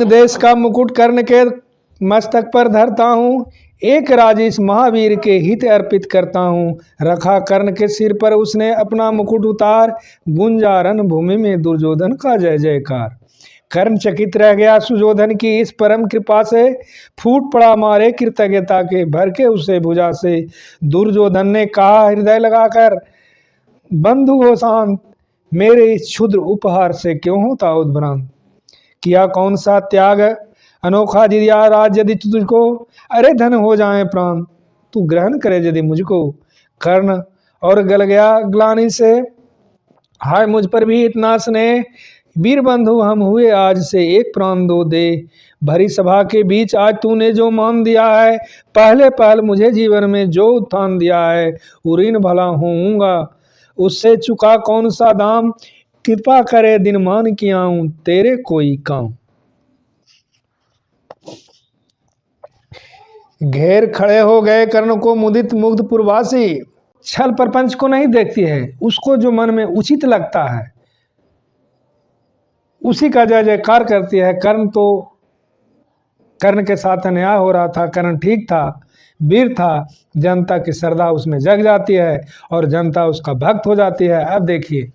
देश का मुकुट कर्ण के मस्तक पर धरता हूँ, एक राजेश महावीर के हित अर्पित करता हूँ। रखा कर्ण के सिर पर उसने अपना मुकुट उतार, गुंजा रण भूमि में दुर्योधन का जय जयकार। कर्ण चकित रह गया सुयोधन की इस परम कृपा से, फूट पड़ा मारे कृतज्ञता के भर के उसे भुजा से। दुर्योधन ने कहा हृदय लगाकर, बंधु हो शांत, मेरे इस क्षुद्र उपहार से क्यों होता उद्भ्रांत। किया कौन सा त्याग अनोखा दिया राज यदि तुझको, अरे धन हो जाए प्राण तू ग्रहण करे यदि मुझको। कर्ण और गल गया ग्लानि से, हाय मुझ पर भी इतना स्नेह, वीर बंधु हम हुए आज से एक प्राण दो दे। भरी सभा के बीच आज तूने जो मान दिया है, पहले पहल मुझे जीवन में जो उत्थान दिया है, उरीन भला होऊंगा उससे चुका कौन सा दाम। कृपा करे दिन मान किया हूं तेरे कोई काम। घेर खड़े हो गए कर्ण को मुदित मुग्ध पुरवासी, छल प्रपंच को नहीं देखती है, उसको जो मन में उचित लगता है उसी का जय जयकार करती है। कर्ण के साथ अन्याय हो रहा था, कर्ण ठीक था, वीर था, जनता की श्रद्धा उसमें जग जाती है और जनता उसका भक्त हो जाती है। अब देखिए,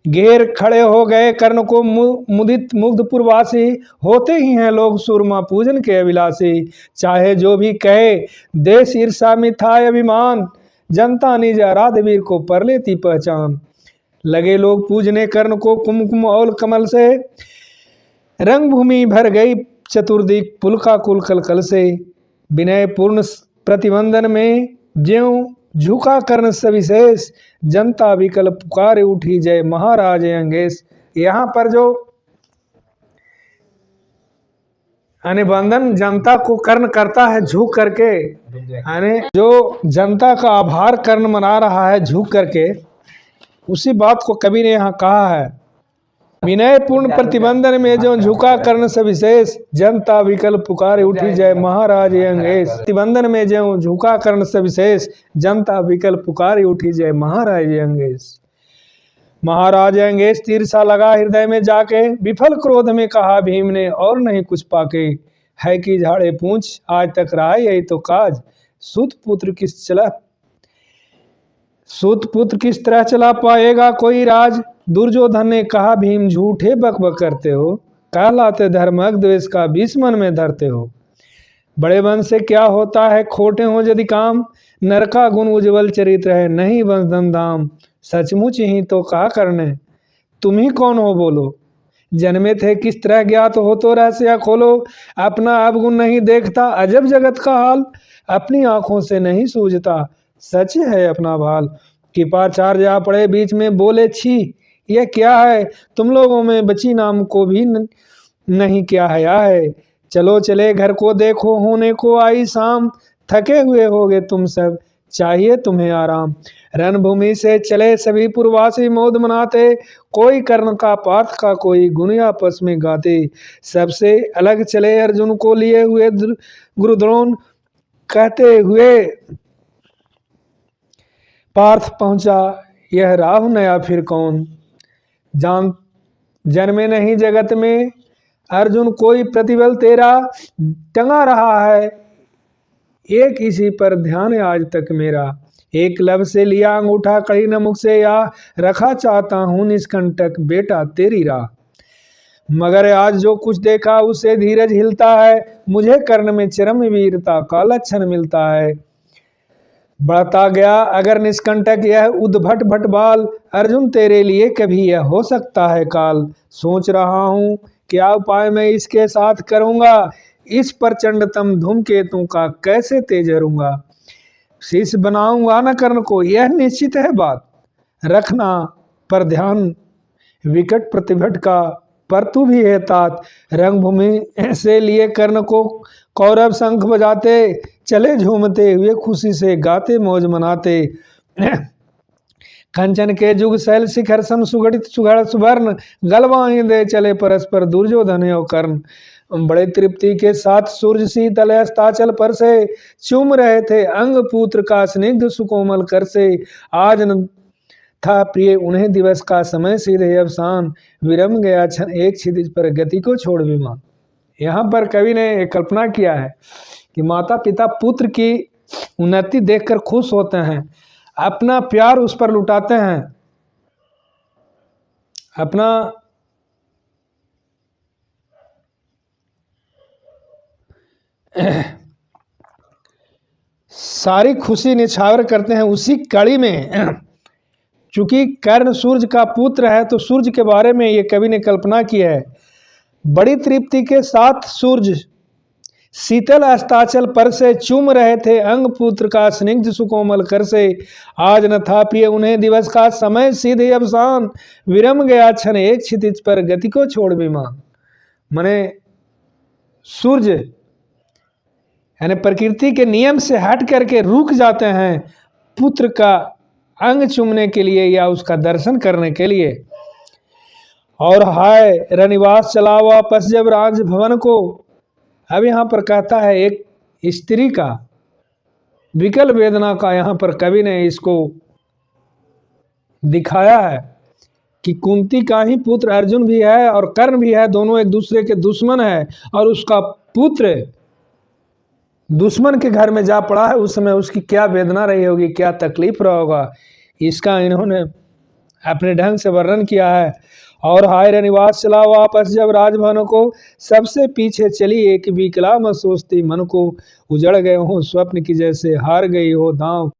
घेर खड़े हो गए कर्ण को मुदित मुग्ध पुरवासी, होते ही हैं लोग सुरमा पूजन के अभिलाषी। चाहे जो भी कहे देश ईर्षा मिथाय अभिमान, जनता निज आराध्य वीर को पर लेती पहचान। लगे लोग पूजने कर्ण को कुमकुम और कमल से, रंग भूमि भर गई चतुर्दिक पुलका कुल कल से। विनय पूर्ण प्रतिबंधन में ज्यों झुका कर्ण सविशेष, जनता विकल पुकार उठी जय महाराज अंगेश। यहाँ पर जो निबंधन जनता को कर्ण करता है झुक करके, यानी जो जनता का आभार कर्ण मना रहा है झुक करके, उसी बात को कवि ने यहाँ कहा है। विनय पूर्ण प्रतिबंधन में जो झुका कर्ण सविशेष, जनता विकल पुकार उठी जय महाराज अंगेश। प्रतिबंधन में जो झुका कर्ण सविशेष, जनता विकल पुकार उठी जय महाराज अंगेश। महाराज अंगेश तीर सा लगा हृदय में जाके, विफल क्रोध में कहा भीम ने और नहीं कुछ पाके। है कि झाड़े पूंछ आज तक रहा यही तो काज, सुत पुत्र किस तरह चला पाएगा कोई राज। दुर्योधन ने कहा भीम झूठे बकबक करते हो, कहलाते धर्मक द्वेष का बीच मन में धरते हो। बड़े वंश से क्या होता है खोटे हो यदि काम, नरका गुण उज्जवल चरित्र है नहीं वंश धन धाम। सचमुच ही तो कहा करने, तुम ही कौन हो बोलो, जन्मे थे किस तरह ज्ञात हो तो रहस्य खोलो। अपना अवगुण नहीं देखता अजब जगत का हाल, अपनी आंखों से नहीं सूझता सच है अपना भाल। कृपाचार्य जा पड़े बीच में बोले छी, यह क्या है तुम लोगों में बची नाम को भी नहीं क्या हया है। चलो चले घर को देखो होने को आई शाम, थके हुए होगे तुम सब चाहिए तुम्हें आराम। रणभूमि से चले सभी पुरवासी मौज मनाते, कोई कर्ण का पार्थ का कोई गुण आपस में गाते। सबसे अलग चले अर्जुन को लिए हुए गुरुद्रोण, कहते हुए पार्थ पहुंचा यह राह नया फिर कौन। जन्मे नहीं जगत में अर्जुन कोई प्रतिबल तेरा, टंगा रहा है एक इसी पर ध्यान आज तक मेरा। एक लब से लिया अंगूठा कड़ी न मुख से या, रखा चाहता हूं निष्कंटक बेटा तेरी राह। मगर आज जो कुछ देखा उसे धीरज हिलता है, मुझे कर्ण में चरम वीरता का लक्षण मिलता है। बढ़ता गया अगर निष्कंटक यह उद्भट भटबाल, अर्जुन तेरे लिए कभी यह हो सकता है काल। सोच रहा हूँ क्या उपाय मैं इसके साथ करूँगा, इस प्रचंडतम धूमकेतु का कैसे तेज हरूंगा। शीश बनाऊंगा न कर्ण को यह निश्चित है बात, रखना पर ध्यान विकट प्रतिभट का पर तू भी है तात। रंगभूमि से लिए कर्ण को कौरव शंख बजाते, चले झूमते हुए खुशी से गाते मौज मनाते। कंचन के जुग शैल शिखर सन सुगठित सुघड़ सुवर्ण, गलवाही दे चले परस्पर दुर्योधन और कर्ण। बड़े तृप्ति के साथ सूर्य शीतल अस्ताचल पर से, चूम रहे थे अंग पुत्र का स्निग्ध सुकोमल कर से। आज न था प्रिय उन्हें दिवस का समय सीधे अवसान, विरम गया क्षण एक क्षितिज पर गति को छोड़ विमान। यहाँ पर कवि ने एक कल्पना किया है कि माता पिता पुत्र की उन्नति देखकर खुश होते हैं, अपना प्यार उस पर लुटाते हैं, अपना सारी खुशी निछावर करते हैं। उसी कड़ी में चूंकि कर्ण सूर्य का पुत्र है तो सूर्य के बारे में ये कवि ने कल्पना की है। बड़ी तृप्ति के साथ सूर्य शीतल अस्ताचल पर से चूम रहे थे अंग पुत्र का स्निग्ध सुकोमल कर से। आज न था प्रिय उन्हें दिवस का समय सीधे अवसान, विरम गया क्षण एक क्षितिज पर गति को छोड़ विमान। माने सूर्य यानी प्रकृति के नियम से हट करके रुक जाते हैं पुत्र का अंग चूमने के लिए या उसका दर्शन करने के लिए। और हाय रनिवास चला वापस जब राजभवन को। अब यहाँ पर कहता है एक स्त्री का विकल वेदना का यहाँ पर कवि ने इसको दिखाया है कि कुंती का ही पुत्र अर्जुन भी है और कर्ण भी है, दोनों एक दूसरे के दुश्मन है और उसका पुत्र दुश्मन के घर में जा पड़ा है। उस समय उसकी क्या वेदना रही होगी, क्या तकलीफ रहा होगा, इसका इन्होंने अपने ढंग से वर्णन किया है। और हाय रे निवास चला वापस जब राजभवन को, सबसे पीछे चली एक विकला सोचती मन को। उजड़ गए हो स्वप्न की जैसे हार गई हो दांव।